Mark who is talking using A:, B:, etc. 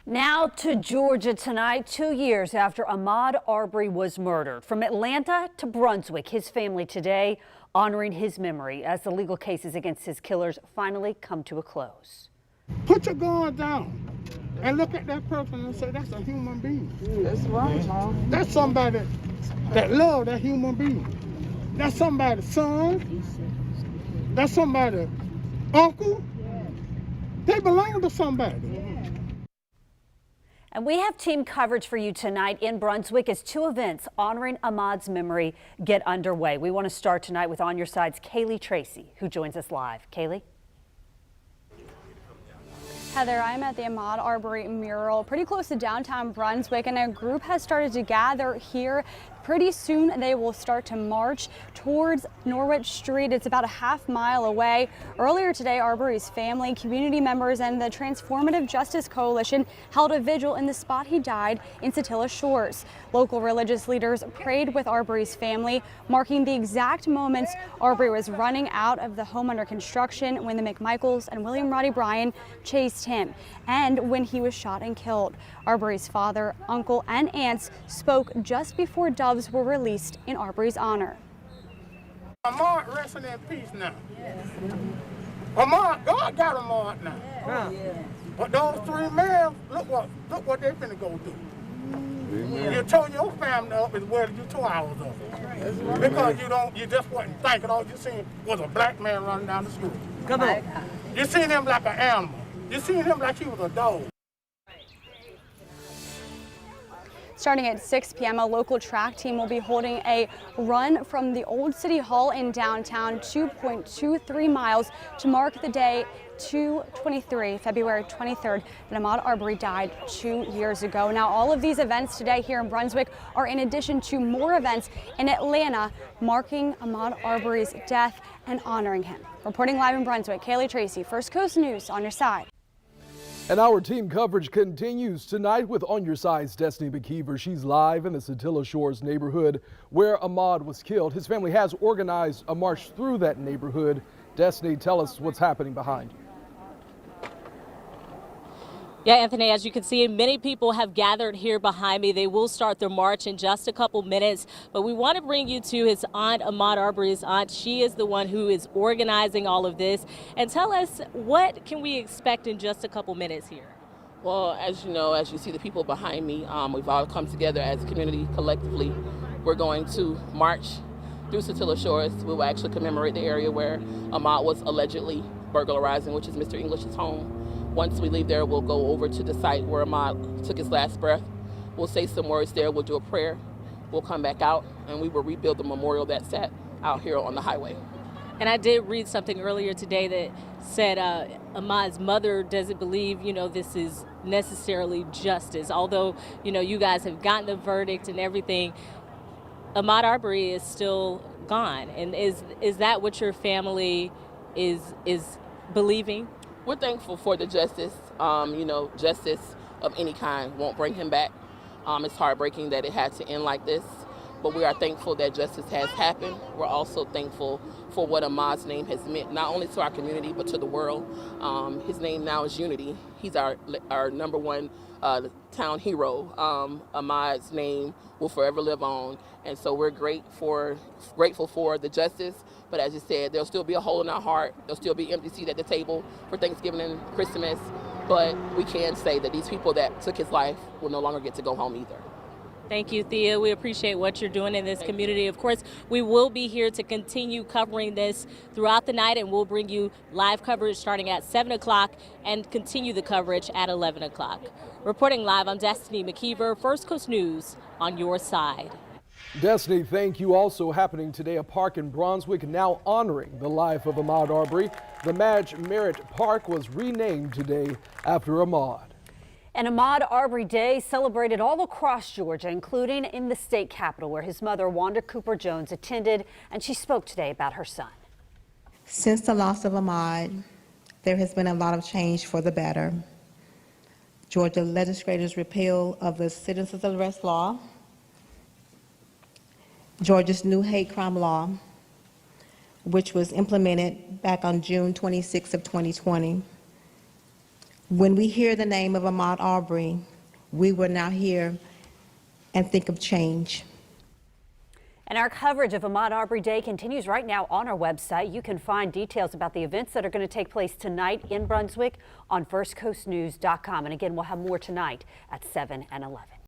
A: Now to Georgia tonight, 2 years after Ahmaud Arbery was murdered. From Atlanta to Brunswick, his family today honoring his memory as the legal cases against his killers finally come to a close.
B: Put your gun down and look at that person and say, that's a human being.
C: That's right, Mom.
B: That's somebody that love that human being. That's somebody's son. That's somebody's uncle. They belong to somebody.
A: And we have team coverage for you tonight in Brunswick as two events honoring Ahmaud's memory get underway. We want to start tonight with On Your Side's Kaylee Tracy, who joins us live. Kaylee?
D: Heather, I'm at the Ahmaud Arbery mural pretty close to downtown Brunswick, and a group has started to gather here. Pretty soon they will start to march towards Norwich Street. It's about a half-mile away. Earlier today, Arbery's family, community members, and the Transformative Justice Coalition held a vigil in the spot he died in Satilla Shores. Local religious leaders prayed with Arbery's family, marking the exact moments Arbery was running out of the home under construction when the McMichaels and William Roddy Bryan chased him, and when he was shot and killed. Arbery's father, uncle, and aunts spoke just before doves were released in Arbery's honor.
B: Ahmaud resting in peace now. Ahmaud, God got Ahmaud now. But those three men, look what they finna go do. You tore your family up as well as you tore ours up. Because you just wasn't thinking. All you seen was a black man running down the street. Come on. You seen him like an animal. You seen him like he was a dog.
D: Starting at 6 p.m., a local track team will be holding a run from the old City Hall in downtown, 2.23 miles, to mark the day 2/23, February 23rd, that Ahmaud Arbery died 2 years ago. Now, all of these events today here in Brunswick are in addition to more events in Atlanta marking Ahmaud Arbery's death and honoring him. Reporting live in Brunswick, Kaylee Tracy, First Coast News, On Your Side.
E: And our team coverage continues tonight with On Your Side's Destiny McKeever. She's live in the Satilla Shores neighborhood where Ahmaud was killed. His family has organized a march through that neighborhood. Destiny, tell us what's happening behind you.
F: Yeah, Anthony, as you can see, many people have gathered here behind me. They will start their march in just a couple minutes, but we want to bring you to his aunt, Ahmaud Arbery's aunt. She is the one who is organizing all of this. And tell us, what can we expect in just a couple minutes here?
G: Well, as you know, as you see the people behind me, we've all come together as a community collectively. We're going to march through Satilla Shores. We will actually commemorate the area where Ahmaud was allegedly burglarizing, which is Mr. English's home. Once we leave there, we'll go over to the site where Ahmaud took his last breath. We'll say some words there, we'll do a prayer, we'll come back out, and we will rebuild the memorial that sat out here on the highway.
F: And I did read something earlier today that said Ahmaud's mother doesn't believe, this is necessarily justice. Although, you guys have gotten the verdict and everything, Ahmaud Arbery is still gone. And is that what your family is believing?
G: We're thankful for the justice. Justice of any kind won't bring him back. It's heartbreaking that it had to end like this, but we are thankful that justice has happened. We're also thankful for what Ahmaud's name has meant, not only to our community, but to the world. His name now is Unity. He's our number one town hero. Ahmaud's name will forever live on, and so we're grateful for the justice. But as you said, there'll still be a hole in our heart. There'll still be empty seat at the table for Thanksgiving and Christmas. But we can say that these people that took his life will no longer get to go home either.
F: Thank you, Thea. We appreciate what you're doing in this community. Of course, we will be here to continue covering this throughout the night, and we'll bring you live coverage starting at 7 o'clock and continue the coverage at 11 o'clock. Reporting live, I'm Destiny McKeever, First Coast News, On Your Side.
E: Destiny, thank you. Also happening today, a park in Brunswick now honoring the life of Ahmaud Arbery. The Madge Merritt Park was renamed today after Ahmaud.
A: And Ahmaud Arbery Day celebrated all across Georgia, including in the state capitol, where his mother, Wanda Cooper Jones, attended, and she spoke today about her son.
H: Since the loss of Ahmaud, there has been a lot of change for the better. Georgia legislators' repeal of the citizens arrest law, Georgia's new hate crime law, which was implemented back on June 26 of 2020, When we hear the name of Ahmaud Arbery, we will now hear and think of change.
A: And our coverage of Ahmaud Arbery Day continues right now on our website. You can find details about the events that are going to take place tonight in Brunswick on firstcoastnews.com. And again, we'll have more tonight at 7 and 11.